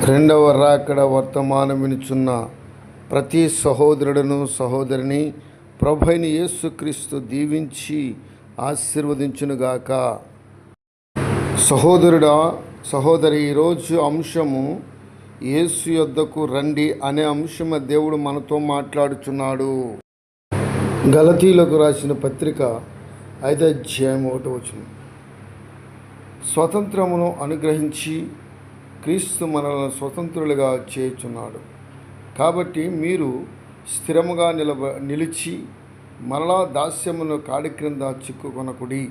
రెండవ రాకడ వర్తమానం వినుచున్న ప్రతి సహోదరుడును సహోదరిని ప్రభువైన యేసుక్రీస్తు దీవించి ఆశీర్వదించునుగాక. సహోదరుడా సహోదరి, ఈరోజు అంశము యేసు యొద్దకు రండి అనే అంశము దేవుడు మనతో మాట్లాడుచున్నాడు. గలతీలకు రాసిన పత్రిక 5:1 స్వతంత్రమును అనుగ్రహించి క్రీస్తు మనలను స్వతంత్రులుగా చేయుచున్నాడు. కాబట్టి మీరు స్థిరముగా నిలిచి మరలా దాస్యమును కాడి క్రింద చిక్కుకొనకుడి.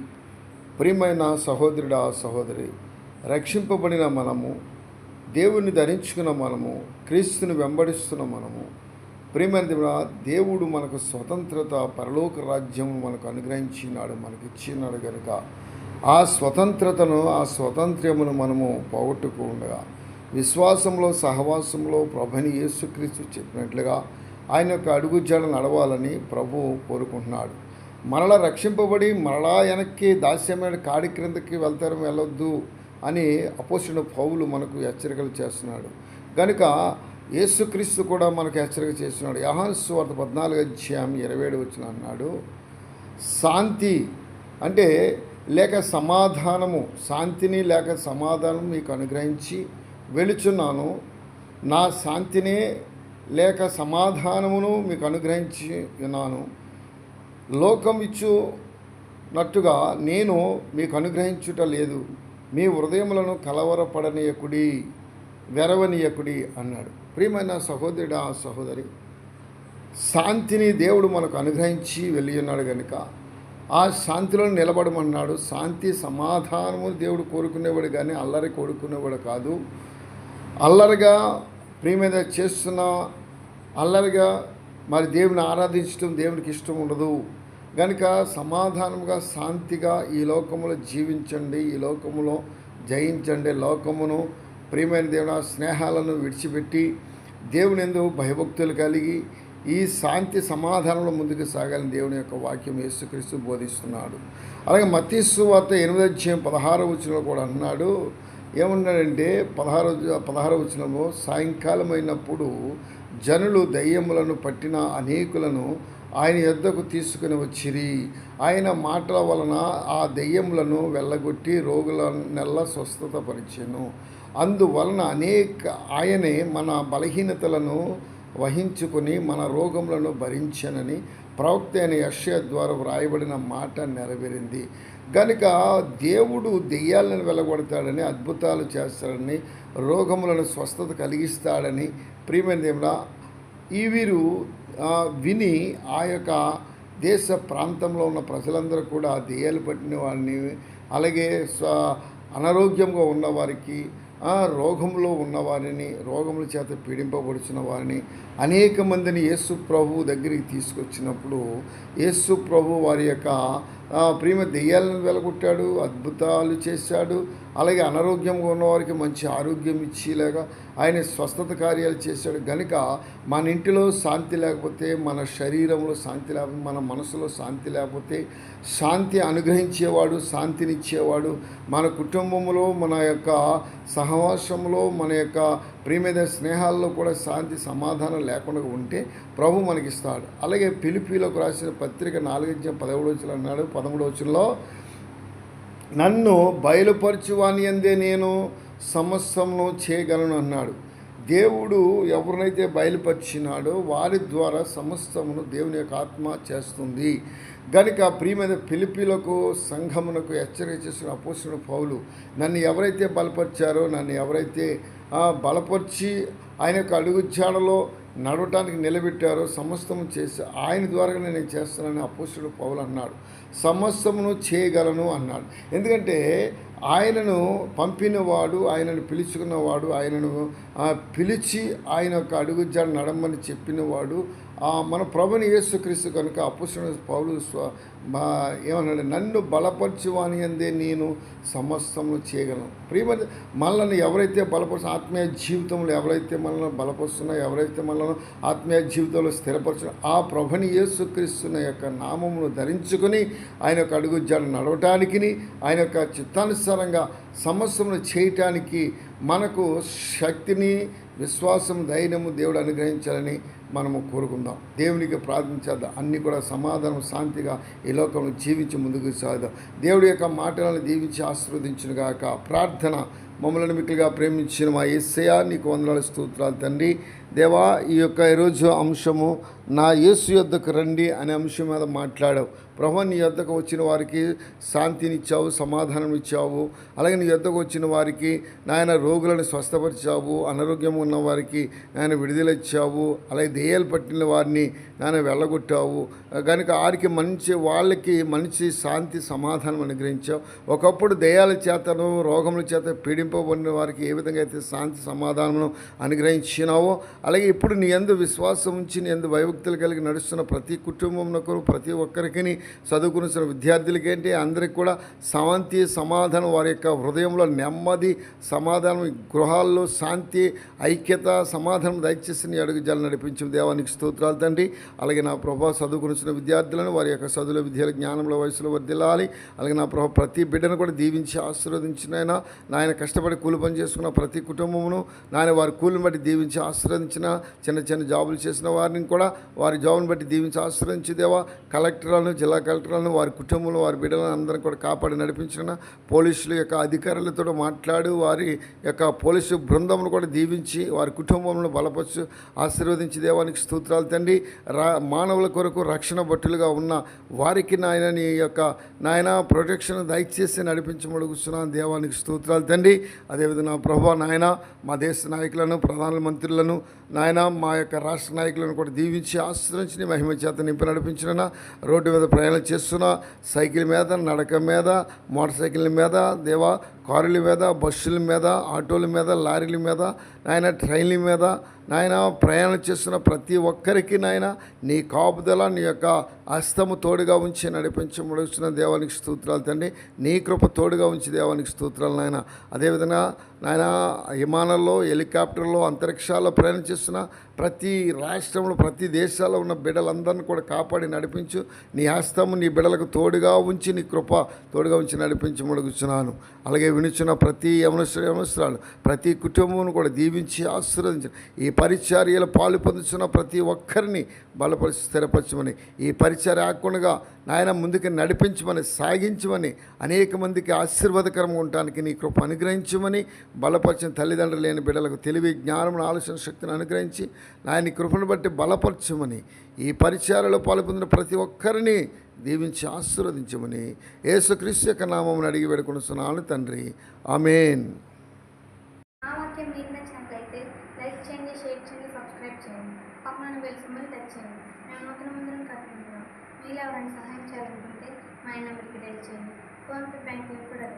ప్రియమైన సహోదరుడా సహోదరి, రక్షింపబడిన మనము, దేవుని ధరించుకున్న మనము, క్రీస్తుని వెంబడిస్తున్న మనము, ప్రియమైన దేవుడు మనకు స్వతంత్రత, పరలోక రాజ్యం మనకు అనుగ్రహించినాడు, మనకిచ్చినాడు కనుక ఆ స్వతంత్రతను, ఆ స్వాతంత్ర్యమును మనము పోగొట్టుకుండగా విశ్వాసంలో సహవాసంలో ప్రభుని యేసుక్రీస్తు చెప్పినట్లుగా ఆయన యొక్క అడుగుజాడ నడవాలని ప్రభువు కోరుకుంటున్నాడు. మరలా రక్షింపబడి మరలా వెనక్కి దాస్యమైన కాడి క్రిందకి వెళ్ళొద్దు అని అపోస్తలుడైన పౌలు మనకు హెచ్చరికలు చేస్తున్నాడు. కనుక యేసుక్రీస్తు కూడా మనకు హెచ్చరిక చేస్తున్నాడు. యోహాను సువార్త 14:27 అన్నాడు, శాంతి అంటే లేక సమాధానము, శాంతిని లేక సమాధానం మీకు అనుగ్రహించి వెళుచున్నాను. నా శాంతినే లేక సమాధానమును మీకు అనుగ్రహించి ఉన్నాను. లోకం ఇచ్చునట్టుగా నేను మీకు అనుగ్రహించుట లేదు. మీ హృదయములను కలవరపడనీయకుడి, వెరవనీయకుడి అన్నాడు. ప్రియమైన సహోదరుడా సహోదరి, శాంతిని దేవుడు మనకు అనుగ్రహించి వెళ్ళి ఉన్నాడు కనుక ఆ శాంతిలో నిలబడమన్నాడు. శాంతి సమాధానము దేవుడు కోరుకునేవాడు కానీ అల్లరి కోరుకునేవాడు కాదు. అల్లరిగా ప్రియమైన చేస్తున్న అల్లరిగా మరి దేవుని ఆరాధించడం దేవునికి ఇష్టం ఉండదు. కనుక సమాధానంగా శాంతిగా ఈ లోకములో జీవించండి, ఈ లోకములో జయించండి. లోకమును ప్రియమైన దేవుని స్నేహాలను విడిచిపెట్టి దేవుని యందు భయభక్తులు కలిగి ఈ శాంతి సమాధానంలో ముందుకు సాగాలని దేవుని యొక్క వాక్యం యేసుక్రీస్తు బోధిస్తున్నాడు. అలాగే మత్తయి సువార్త 8:16 కూడా అన్నాడు. ఏమన్నాడంటే 16 సాయంకాలం అయినప్పుడు జనులు దయ్యములను పట్టిన అనేకులను ఆయన యొద్దకు తీసుకుని వచ్చిరి. ఆయన మాటల వలన ఆ దయ్యములను వెళ్ళగొట్టి రోగులనెల్లా స్వస్థత పరిచెను. అందువలన ఆయనే మన బలహీనతలను వహించుకుని మన రోగములను భరించనని ప్రవక్త అయిన యెషయా ద్వారా వ్రాయబడిన మాట నెరవేరింది. కనుక దేవుడు దెయ్యాలను వెళ్ళగొడతాడని, అద్భుతాలు చేస్తాడని, రోగములను స్వస్థత కలిగిస్తాడని ప్రియమైన దేవుడా ఈ వీరు విని ఆ యొక్క దేశ ప్రాంతంలో ఉన్న ప్రజలందరూ కూడా దెయ్యాలు పట్టిన వారిని, అలాగే అనారోగ్యంగా ఉన్నవారికి, రోగంలో ఉన్నవారిని, రోగముల చేత పీడింపబడుచున్న వారిని అనేక మందిని యేసు ప్రభు దగ్గరికి తీసుకొచ్చినప్పుడు యేసు ప్రభు వారి యొక్క ప్రేమ దెయ్యాలను వెలగొట్టాడు, అద్భుతాలు చేశాడు. అలాగే అనారోగ్యంగా ఉన్నవారికి మంచి ఆరోగ్యం ఇచ్చేలాగా ఆయన స్వస్థత కార్యాలు చేశాడు. కనుక మన ఇంటిలో శాంతి లేకపోతే, మన శరీరంలో శాంతి లేకపోతే, మన మనసులో శాంతి లేకపోతే, శాంతి అనుగ్రహించేవాడు, శాంతినిచ్చేవాడు మన కుటుంబంలో, మన యొక్క సహవాసంలో, మన యొక్క ప్రియమైన స్నేహాల్లో కూడా శాంతి సమాధానం లేకుండా ఉంటే ప్రభు మనకిస్తాడు. అలాగే ఫిలిప్పీలకు రాసిన పత్రిక 4:17 అన్నాడు. 13 నన్ను బయలుపరచువాని యందే నేను సమస్తమును చేయగలను అన్నాడు. దేవుడు ఎవరినైతే బయలుపరిచినాడో వారి ద్వారా సమస్తమును దేవుని యొక్క ఆత్మ చేస్తుంది. కనుక ప్రియమైన ఫిలిప్పీలకు సంఘమునకు హెచ్చరిక చేసిన అపోస్తలుడైన పౌలు, నన్ను ఎవరైతే బలపరిచారో, నన్ను ఎవరైతే బలపరిచి ఆయన యొక్క అడుగుజాడలో నడవటానికి నిలబెట్టారో సమస్తము చేసి ఆయన ద్వారా నేను చేస్తానని అపోస్తలుడైన పౌలు అన్నాడు. సమస్తమును చేయగలను అన్నాడు. ఎందుకంటే ఆయనను పంపినవాడు, ఆయనను పిలుచుకున్నవాడు, ఆయనను పిలిచి ఆయన యొక్క అడుగుజాడ నడమని చెప్పినవాడు మన ప్రభుని యేసుక్రీస్తు. కనుక అపోస్తలుడైన పౌలు ఏమన్నాడు, నన్ను బలపరచువాని యందే నేను సమస్తమును చేయగలను. ప్రియమైన మనల్ని ఎవరైతే బలపరుస్తున్న ఆత్మీయ జీవితంలో ఎవరైతే మనల్ని బలపరుస్తున్నారో, ఎవరైతే మనల్ని ఆత్మీయ జీవితంలో స్థిరపరుస్తున్న ఆ ప్రభుని యేసుక్రీస్తు యొక్క నామమును ధరించుకొని ఆయన యొక్క అడుగుజాడ నడవటానికి, ఆయన యొక్క చిత్తానుసారంగా సమస్యను చేయటానికి మనకు శక్తిని, విశ్వాసం, ధైర్యము దేవుడు అనుగ్రహించాలని మనము కోరుకుందాం. దేవునికి ప్రార్థించేద్దాం. అన్నీ కూడా సమాధానం, శాంతిగా ఈ లోకంలో జీవించి ముందుకు సాగుదాం. దేవుడి యొక్క మాటలను దీవించి ఆశీర్వదించునుగాక. ప్రార్థన. మమ్మల్ని మిక్కులుగా ప్రేమించిన మా యేసయ్యా, నీకు వందనాలు, స్తోత్రాలు తండ్రి. దేవా, ఈరోజు అంశము నా యేసు యొద్దకు రండి అనే అంశం మీద మాట్లాడావు. ప్రభు, నీ యొద్దకు వచ్చిన వారికి శాంతినిచ్చావు, సమాధానం ఇచ్చావు. అలాగే నీ యొద్దకు వచ్చిన వారికి నాయన రోగులను స్వస్థపరిచావు, అనారోగ్యం ఉన్న వారికి నాయన విడుదల ఇచ్చావు. అలాగే దెయ్యాలు పట్టిన వారిని నాయన వెళ్ళగొట్టావు. కనుక వాళ్ళకి మంచి శాంతి, సమాధానం అనుగ్రహించావు. ఒకప్పుడు దెయ్యాల చేతను, రోగముల చేత పీడింపబడిన వారికి ఏ విధంగా అయితే శాంతి, సమాధానం అనుగ్రహించినావో, అలాగే ఇప్పుడు నీ యందు విశ్వాసం ఉంచి నీ యందు భయభక్తులు కలిగి నడుస్తున్న ప్రతి కుటుంబంకు, ప్రతి ఒక్కరికి, చదువుకున్న విద్యార్థులకేంటి అందరికి కూడా శాంతి, సమాధానం, వారి యొక్క హృదయంలో నెమ్మది, సమాధానం, గృహాల్లో శాంతి, ఐక్యత, సమాధానం దయచేసి నీ అడుగు జల నడిపించిన దేవానికి స్తోత్రాలు తండ్రి. అలాగే నా ప్రభావ చదువుకున్న విద్యార్థులను వారి యొక్క చదువుల, విద్యల, జ్ఞానంలో, వయసులో వర్ధిల్లాలి. అలాగే నా ప్రభావ ప్రతి బిడ్డను కూడా దీవించి ఆశీర్వదించిన నాయన కష్టపడి కూలి పని చేసుకున్న ప్రతి కుటుంబమును నాయన వారి కూలిని బట్టి దీవించి ఆశీర్వదించిన, చిన్న చిన్న జాబులు చేసిన వారిని కూడా వారి జాబుని బట్టి దీవించి ఆశీర్వదించి దేవా, కలెక్టర్లను, జిల్లా కలెక్టర్లను, వారి కుటుంబంలో వారి బిడ్డలను అందరినీ కూడా కాపాడి నడిపించిన పోలీసుల యొక్క అధికారులతో మాట్లాడు, వారి యొక్క పోలీసు బృందమును కూడా దీవించి వారి కుటుంబంలో బలపరచు ఆశీర్వదించి దేవానికి స్తోత్రాలు తండ్రి. మానవుల కొరకు రక్షణ భటులుగా ఉన్న వారికి నాయన నీ యొక్క నాయన ప్రొటెక్షన్ దయచేసి నడిపించమడుగుతున్నాను దేవానికి స్తోత్రాలు తండ్రి. అదేవిధంగా ప్రభా నాయన మా దేశ నాయకులను, ప్రధానమంత్రులను, నాయన మా యొక్క రాష్ట్ర నాయకులను కూడా దీవించి ఆశ్రయించి మహిమ చేత నింపి నడిపించిన, రోడ్డు మీద ప్రయాణం చేస్తున్న, సైకిల్ మీద, నడక మీద, మోటార్ సైకిళ్ళ మీద దేవా, కారుల మీద, బస్సుల మీద, ఆటోల మీద, లారీల మీద, నాయన ట్రైన్ల మీద నాయన ప్రయాణం చేస్తున్న ప్రతి ఒక్కరికి నాయన నీ కాపుదల, నీ యొక్క హస్తము తోడుగా ఉంచి నడిపించబడుచున్న దేవానికి స్తోత్రాలు తండ్రి. నీ కృప తోడుగా ఉంచి దేవానికి స్తోత్రాలు నాయన. అదేవిధంగా నాయన విమానాల్లో, హెలికాప్టర్లో, అంతరిక్షాల్లో ప్రయాణం చేస్తున్న ప్రతి రాష్ట్రంలో, ప్రతి దేశాల్లో ఉన్న బిడ్డలందరినీ కూడా కాపాడి నడిపించు. నీ హస్తము నీ బిడ్డలకు తోడుగా ఉంచి, నీ కృప తోడుగా ఉంచి నడిపించమడుగుచున్నాను. అలాగే వినుచున్న ప్రతి యవనస్తురాలు, ప్రతి కుటుంబం కూడా దీవించి ఆశీర్వదించు. ఈ పరిచర్యలు పాలు పొందుతున్న ప్రతి ఒక్కరిని బలపరిచి స్థిరపరచమని, ఈ పరిచర్య ఆకుండా నాయన ముందుకు నడిపించమని, సాగించమని, అనేక మందికి ఆశీర్వాదకరంగా ఉండటానికి నీ కృప అనుగ్రహించమని, బలపరిచిన తల్లిదండ్రులు లేని బిడ్డలకు తెలివి, జ్ఞానం, ఆలోచన శక్తిని అనుగ్రహించి నాయన కృపను బట్టి బలపరచమని, ఈ పరిచర్యలో పాల్పొందిన ప్రతి ఒక్కరిని దీవించి ఆశీర్వదించమని యేసుక్రీస్తు యొక్క నామమున అడిగి వేడుకొనుచున్నాను తండ్రి. ఆమేన్. లైక్ చేయండి, షేర్ చేయండి, సబ్స్క్రైబ్ చేయండి, పక్కన బెల్ సింబల్ టచ్ చేయండి. మేము నూతన మందిరం కట్టుకుంటున్నాం. మీరు ఎవరైనా సహాయం చేయాలనుకుంటే మా నెంబర్కి డైల్ చేయండి. ఫోన్పే, బ్యాంక్ లింక్ కూడా